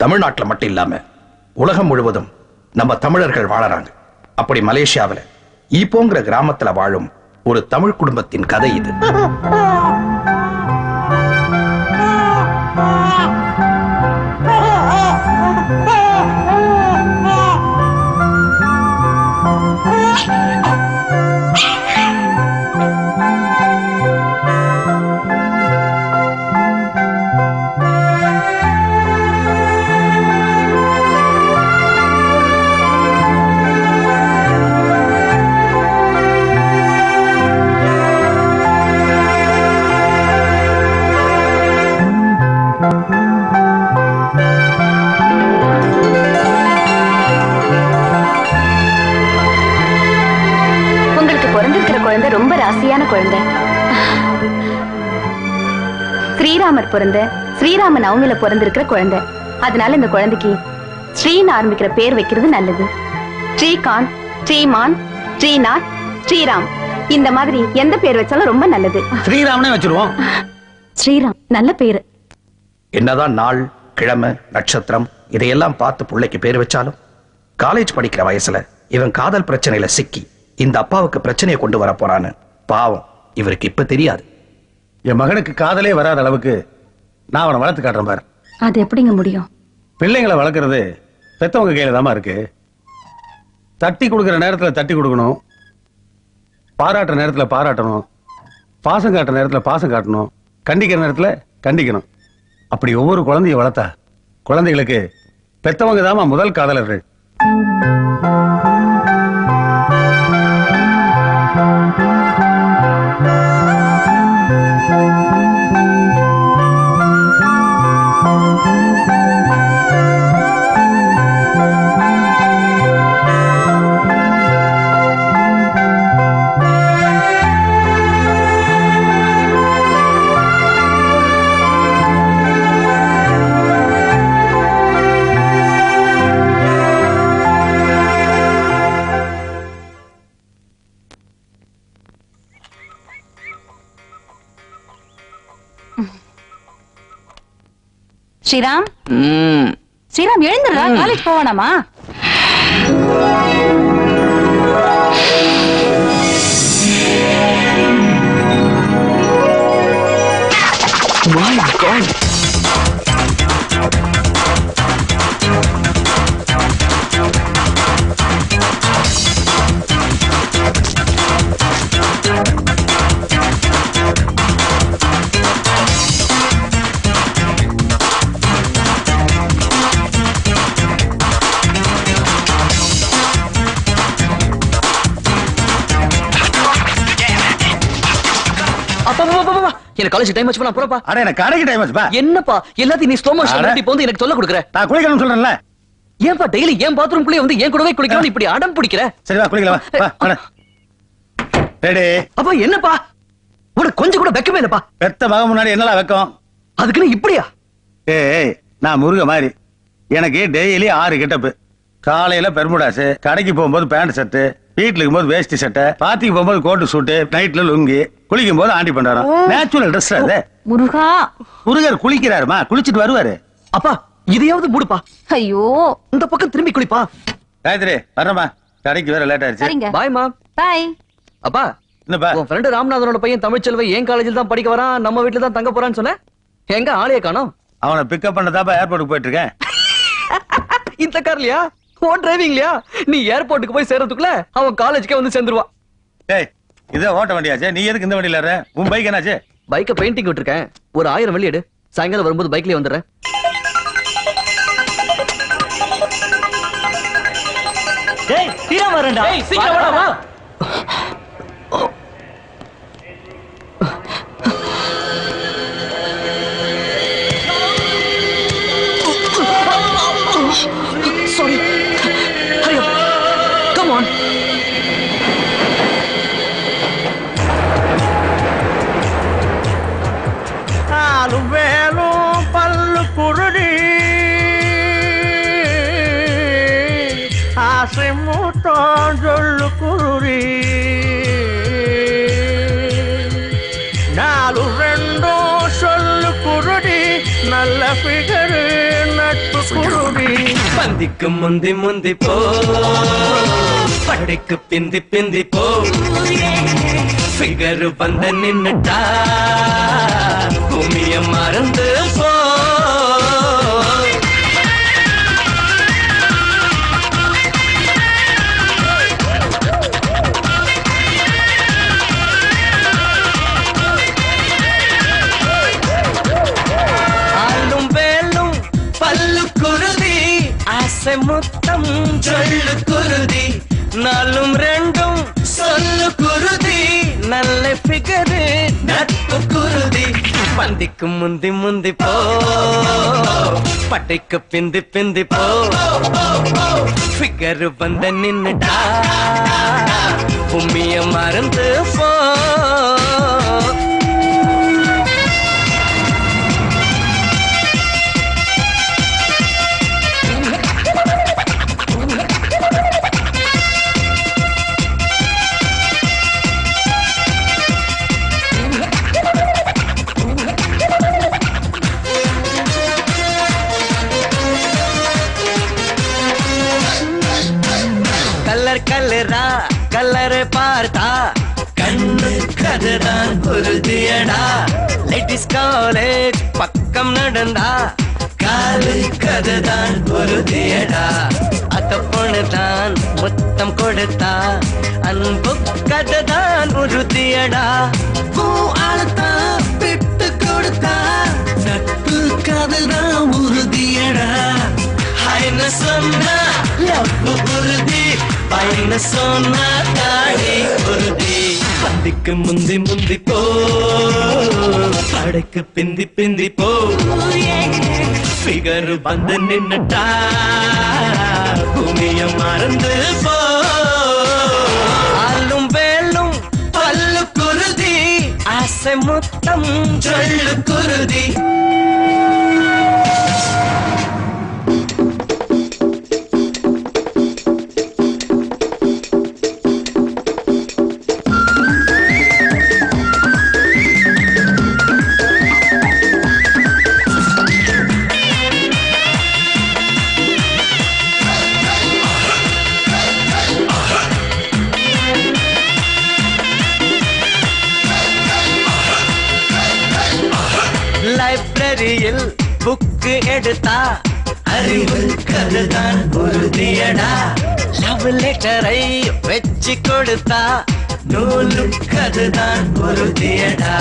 தமிழ்நாட்டில் மட்டும் இல்லாம உலகம் முழுவதும் நம்ம தமிழர்கள் வாழறாங்க. அப்படி மலேசியாவில் ஈப்போங்கிற கிராமத்துல வாழும் ஒரு தமிழ் குடும்பத்தின் கதை இது. ரொம்ப ராசியான குழந்தை. ஸ்ரீராமர் பிறந்த ஸ்ரீராம நவமியில பிறந்திருக்கிற குழந்தை. அதனால இந்த குழந்தைக்கு ஸ்ரீன்னு ஆரம்பிக்கிற பேர் வைக்கிறது நல்லது. ஸ்ரீகாந்த், ஸ்ரீமான், ஸ்ரீநாத், ஸ்ரீராம் இந்த மாதிரி எந்த பேர் வச்சாலும் ரொம்ப நல்லது. ஸ்ரீராம்னே வச்சிருவோம். ஸ்ரீராம் நல்ல பேரு. என்னதான் நாள், கிழமை, நட்சத்திரம் இதையெல்லாம் பார்த்து பிள்ளைக்கு பேர் வச்சாலும் காலேஜ் படிக்கிற வயசுல இவன் காதல் பிரச்சனையில சிக்கி இந்த அப்பாவுக்கு பிரச்சனையை கொண்டு வர போறான்னு பாவம் இவருக்கு இப்ப தெரியாது. என் மகனுக்கு காதலே வராத அளவுக்கு நான் அவனை வளர்த்து காட்டுறேன் பாரு. அது எப்படிங்க முடியும்? பிள்ளைங்களை வளர்க்கறது பெத்தவங்க கையில தாமா இருக்கு. தட்டி கொடுக்கிற நேரத்துல தட்டி கொடுக்கணும், பாராட்டுற நேரத்துல பாராட்டணும், பாசம் காட்டுற நேரத்துல பாசம் காட்டணும், கண்டிக்கிற நேரத்துல கண்டிக்கணும். அப்படி ஒவ்வொரு குழந்தைய வளர்த்தா குழந்தைகளுக்கு பெத்தவங்க தாமா முதல் காதலர்கள். ஸ்ரீராம், ஸ்ரீராம் எழுந்துடுறா, காலேஜ் போவானாமா? My God. எனக்கு காலேஜ் டைம் ஆச்சு, நான் போறப்பா. அட எனக்கு கடைக்கு டைம் ஆச்சுப்பா. என்னப்பா எல்லாத்தையும் நீ ஸ்லோ மோஷன் பண்ணி போந்து எனக்கு சொல்ல கொடுக்குற? நான் குளிக்கணும்னு சொல்றேன்ல. ஏன்பா டெய்லி ஏன் பாத்ரூம் குள்ளே வந்து ஏன் கூடவே குளிக்கணும் இப்படி அடம் பிடிக்கிற? சரி வா குளிக்கலாம், வா வா. ரெடி? அப்பா என்னப்பா உனக்கு கொஞ்சம் கூட வெக்கமே இல்லப்பா. பெத்த மகன் முன்னாடி என்னலாம் வெக்கம்? அதுக்குன்னு இப்படியா? ஏய் நான் முருக மாதிரி. எனக்கு டெய்லி 6 கெட்டப்பு. காலையில பெர்முடாஸ், கடைக்கு போகும்போது பேண்ட் ஷர்ட், வீட்டுல இருக்கும்போது வேஷ்டி சட்டை, பாத்திக்கு போகும்போது கோட்டு சூட்டு, நைட்ல லுங்கி, குளிக்கும் போது ஆண்டி பண்றாராம். நேச்சுரல் ட்ரெஸ் அது. முருகா, முருகர் குளிக்கிறாருமா, குளிச்சிட்டு வருவாரு. அப்பா இதையாவது மூடுப்பா. ஐயோ இந்த பக்கம் திரும்பி குளிப்பா. காயத்ரி வரமா, கடைக்கு வேற லேட் ஆயிடுச்சு. பாய் மா. பாய். அப்பா என்னப்பா? உன் ஃப்ரெண்ட் ராமநாதனோட பையன் தமிழ்ச்செல்வன் என் காலேஜில் தான் படிக்க வரான், நம்ம வீட்டுல தான் தங்க போறான்னு சொன்ன. எங்க ஆளைய காணோம்? அவனை பிக்கப் பண்ணதாப்பா ஏர்போர்ட்டுக்கு போயிட்டு இருக்கேன். இந்த கார்லயா? ஓன் டிரைவிங்லயா? நீ ஏர்போர்ட்டுக்கு போய் சேர்றதுக்குள்ள அவன் காலேஜ்க்கே வந்து சேர்ந்துருவான். ஏய் இத ஓட்ட வண்டியாச்சே, நீ எதுக்கு இந்த வண்டியில ஏற? உன் பைக் என்னாச்சு? பைக்க பெயிண்டிங் விட்டுருக்கேன், ஒரு 1000 வெள்ளி எடு, சாயங்காலம் வரும்போது பைக்லயே வந்துடுறேன். டேய் சீக்கிரம் வரேன்டா. ஏய் சீக்கிரம் வாடா வா. Sorry. Hurry up. Come on. ஆலும் வேலும் பல்லு குருடி ஆசை மூட்டம் சொல்லு குருடி 4 2 சொல்லு குருடி நல்ல ஃபிகரு நட்பு குருதி பந்திக்கு முந்தி முந்தி போ படைக்கு பிந்தி பிந்தி போ ஃபிகர் வந்த நின்னுட்டா பூமிய மறந்து போ முத்தம் சொல்லு குருதி நாலும் ரெண்டும் சொல்லு குருதி நல்ல பிகரு நட்பு குருதி பந்திக்கு முந்தி முந்தி போ பட்டைக்கு பிந்தி பிந்தி போ பிகரு வந்த நின்னுட்டா பூமிய மறந்து போ கலரா கலர் பார்த்தா கண்ணு கதுதான் உறுதியடா லேடிஸ் காலேஜ் பக்கம் நடந்தா காலு கதுதான் உறுதியடா அத்த பொண்ணுதான் முத்தம் கொடுத்தா அன்பு கதுதான் உறுதியடா பூ ஆளத்தான் விட்டு கொடுத்தா நட்பு கதுதான் உறுதியடா ஹைன்னு சொன்னா லவ் உறுதி பையன சொன்னா தாடி உறுதி பந்திக்கு முந்தி முந்தி போ படைக்கு பிந்தி பிந்தி போ ஃபிகர் வந்து நின்னுட்டா பூமிய மறந்து போ ஆளும் வேலும் பல்லு குருதி ஆசை முத்தம் சொல்லு குருதி லைப்ரரியில் புக்கு எடுத்தா அறிவு கதுதான் உறுதியடா லவ் லெட்டரை வச்சு கொடுத்தா நூலு கதுதான் உறுதியடா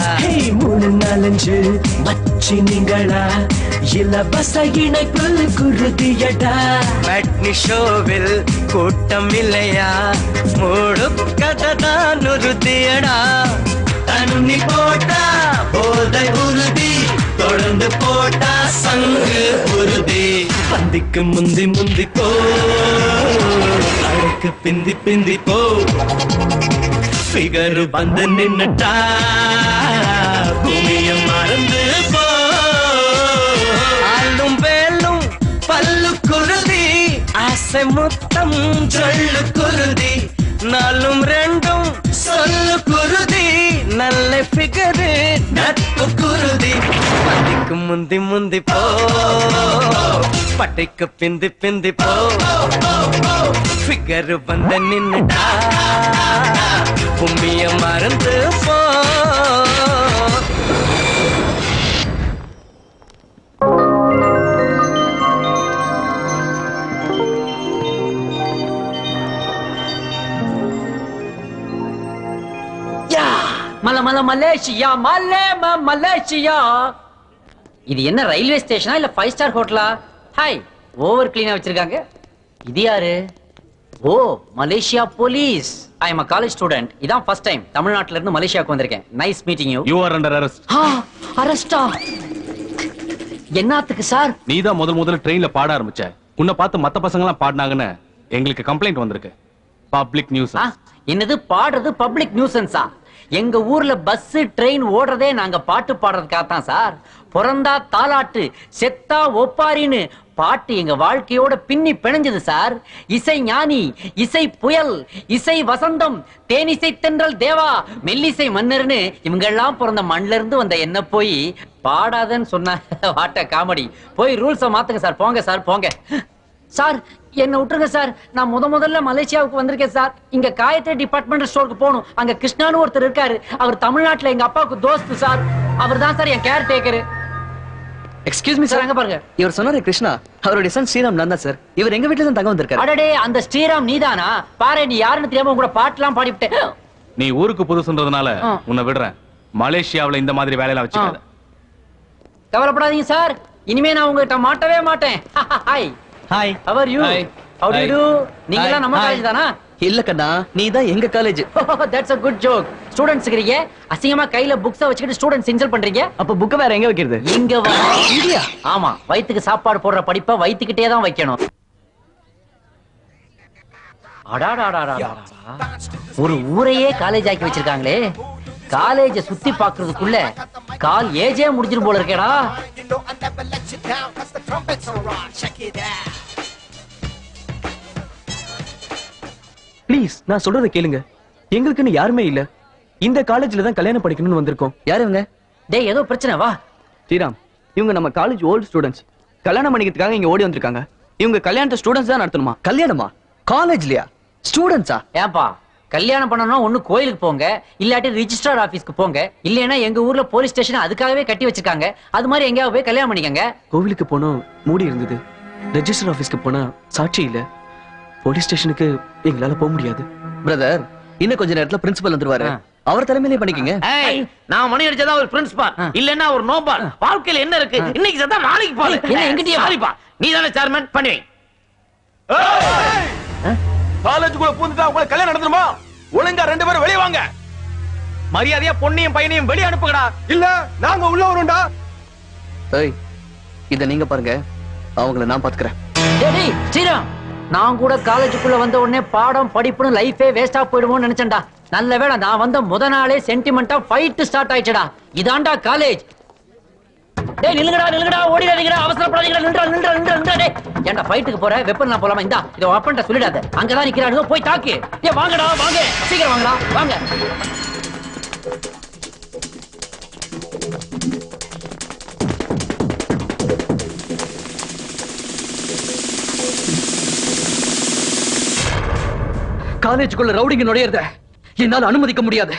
3 4 மச்சி நீங்களா இலவச இணைப்பு குருதியடா மேட்னி ஷோவில் கூட்டம் இல்லையா மூடு கதுதான் உறுதியடா தண்ணி போட்டா போதை உறுதி தொடர்ந்து போட்டா சங்கு உறுதி பந்திக்கு முந்தி முந்தி போ அழைக்கு பிந்தி பிந்தி போ ஃபிகர் வந்து நின்னுட்டா பூமிய மறந்து போ ஆளும் வேலும் பல்லு குருதி ஆசை முத்தம் சொல்லு குருதி நாலும் ரெண்டும் சொல்லு குருதி நல்ல பிகரு நட்பு குருதி பந்திக்கு முந்தி முந்தி போ பட்டைக்கு பிந்தி பிந்தி போ பிகரு வந்த நின்னுட்டா பூமிய மறந்து போ மலேசியா மலேசியா இது என்ன ரயில்வே ஸ்டேஷனா இல்ல 5 ஸ்டார் ஹோட்டலா? ஹாய், ஓவர் கிளீனா வச்சிருக்காங்க. இது யாரு? ஓ, Malaysia police. I am a college student. இதான் ஃபர்ஸ்ட் டைம் தமிழ்நாட்டுல இருந்து மலேசியாக்கு வந்திருக்கேன். Nice meeting you. You are under arrest. அரெஸ்டா? என்னத்துக்கு சார்? நீதான் முதல்ல ட்ரெயின்ல பாட ஆரம்பிச்ச. உன்னை பார்த்து மத்த பசங்க எல்லாம் பாடினாங்கன்னு எங்களுக்கு கம்ப்ளைண்ட் வந்திருக்கு. Public news. என்னது பாடுறது பப்ளிக் நியூசன்ஸா? எங்க ஊர்ல பஸ் ட்ரெயின் ஓடுறதே நாங்க பாட்டு பாடுறதுக்காக தான் சார். பிறந்தா தாலாட்டு, செத்தா ஒப்பாரின்னு பாட்டு எங்க வாழ்க்கையோட பின்னி பிணைஞ்சது சார். இசை ஞானி, இசை புயல், இசை வசந்தம், தேனிசை தென்றல் தேவா, மெல்லிசை மன்னர்னு இவங்க எல்லாம் பிறந்த மண்ல இருந்து வந்த என்ன போய் பாடாதன்னு சொன்ன வாட்ட காமெடி. போய் ரூல்ஸை மாத்துங்க சார். போங்க சார், போங்க சார். என்ன விட்டுருங்க சார். நான் முதல்ல மலேசியாவுக்கு வந்திருக்கேன் சார். இங்க காயத்ரி டிபார்ட்மெண்டல் ஸ்டோருக்கு போகணும். அங்க கிருஷ்ணான்னு ஒருத்தர் இருக்காரு. அவர் தமிழ்நாட்டுல எங்க அப்பாவுக்கு தோஸ்து சார். அவர் தான் சார் என் கேர் டேக்கரு. எக்ஸ்கியூஸ் மீ சார், அங்க பாருங்க. இவர் சொன்னாரு கிருஷ்ணா, அவருடைய சன் ஸ்ரீராம் நான் தான் சார். இவர் எங்க வீட்டுல தான் தங்க வந்திருக்காரு. அடடே, அந்த ஸ்ரீராம் நீதானா? பாரு, நீ யாருன்னு தெரியாம உங்களோட பாட்டுலாம் பாடிவிட்டேன். நீ ஊருக்கு புதுசுன்றதுனால உன்னை விடுறேன். மலேசியாவுல இந்த மாதிரி வேலையெல்லாம் வச்சுக்காத. கவலைப்படாதீங்க சார், இனிமே நான் உங்ககிட்ட மாட்டவே மாட்டேன். Hi hi, how are you? How do you do? நீங்க எல்லாம் நம்ம காலேஜ் தானா? இல்ல கண்ணா, நீ தான் எங்க college. That's a good joke. Students இருக்கீங்க, அசிங்கமா கையில புக்ஸ வச்சுக்கிட்டு ஸ்டூடண்ட்ஸ் இன்சல்ட் பண்றீங்க. அப்ப புக்க வேற எங்க வைக்கிறது? இங்க வா. ஆமா, வயித்துக்கு சாப்பாடு போடுற படிப்பை வயித்துக்கிட்டே தான் வைக்கணும். அடாடாடாடா, ஒரு ஊரையே காலேஜ் ஆக்கி வச்சிருக்காங்களே. காலேஜ சுத்தி பாக்குறதுக்குள்ள கால் ஏஜே முடிஞ்சிரும் போல இருக்கேடா. ப்ளீஸ், நான் சொல்றத கேளுங்க. எங்களுக்குன்னு யாருமே இல்ல. இந்த காலேஜ்ல தான் கல்யாணம் படிக்கணும்னு வந்திருக்கோம். யாரு இவங்க? டேய், ஏதோ பிரச்சனை, வா. ஸ்ரீராம், இவங்க நம்ம காலேஜ் ஓல்ட் ஸ்டூடண்ட்ஸ். கல்யாணம் பண்ணிக்கிறதுக்காக இங்க ஓடி வந்திருக்காங்க. இவங்க கல்யாணத்தை ஸ்டூடண்ட்ஸ் தான் நடத்தணுமா? கல்யாணமா? காலேஜ்லயா? ஸ்டூடண்ட்ஸா? ஏன்பா, கல்யாணம் பண்ணணும்னா ஒண்ணு கோயிலுக்கு போங்க, இல்லாட்டி ரிஜிஸ்ட்ரார் ஆபீஸ்க்கு போங்க, இல்லைன்னா எங்க ஊர்ல போலீஸ் ஸ்டேஷன் அதுக்காகவே கட்டி வச்சிருக்காங்க. அது மாதிரி எங்கேயாவது போய் கல்யாணம் பண்ணிக்கங்க. கோவிலுக்கு போனோம், மூடி இருந்தது. ரெஜிஸ்டர் ஆபீஸ்க்கு போனா சாட்சி இல்ல. போலீஸ் ஸ்டேஷனுக்கு எங்களால போக முடியாது. பிரதர், இன்னும் கொஞ்ச நேரத்துல பிரின்சிபல் வந்துருவாரு. அவர் தலைமையிலே பண்ணிக்கங்க. நான் மணி அடிச்சதா ஒரு பிரின்சிபால், இல்லன்னா ஒரு நோபால். வாழ்க்கையில என்ன இருக்கு? இன்னைக்கு செத்தா நாளைக்கு பால். என்ன எங்கிட்டயே சாரிப்பா, நீ தானே சேர்மன், பண்ணுவே. காலேஜுக்குள்ள பூந்துட்டா உங்களுக்கு கல்யாணம் நடந்துருமா? ஒழுங்கா 2 பேரும் வெளிய வாங்க. மரியாதையா பொண்ணையும் பையனையும் வெளிய அனுப்புங்கடா. இல்ல நாங்க உள்ள வரோம்டா. ஏய், இத நீங்க பாருங்க, அவங்கள நான் பாத்துக்கறேன். டேய் ஸ்ரீராம், நான் கூட காலேஜுக்குள்ள வந்த உடனே பாடம் படிப்புன்னு லைஃபே வேஸ்டா போயிடுமோன்னு நினைச்சேன்டா. நல்ல வேளை நான் வந்த முத நாளே சென்டிமெண்டா ஃபைட் ஸ்டார்ட் ஆயிடுச்சுடா. இதான்டா காலேஜ். டேய் நில்லுங்கடா, ஓடிடாதீங்கடா, அவசரப்படாதீங்கடா, நின்றா. டேய், ஏன்டா ஃபைட்டுக்கு போற? வெப்பன் போலாமா? இந்தா, இத அப்பன்ட்ட சொல்லிடாத. அங்கதான் நிக்கிறானுங்க, போய் தாக்கு. டேய் வாங்கடா, வாங்க, சீக்கிரம் வாங்கடா, வாங்க. காலேஜுக்குள்ள ரவுடிங்க நுழையறத என்னால அனுமதிக்க முடியாது.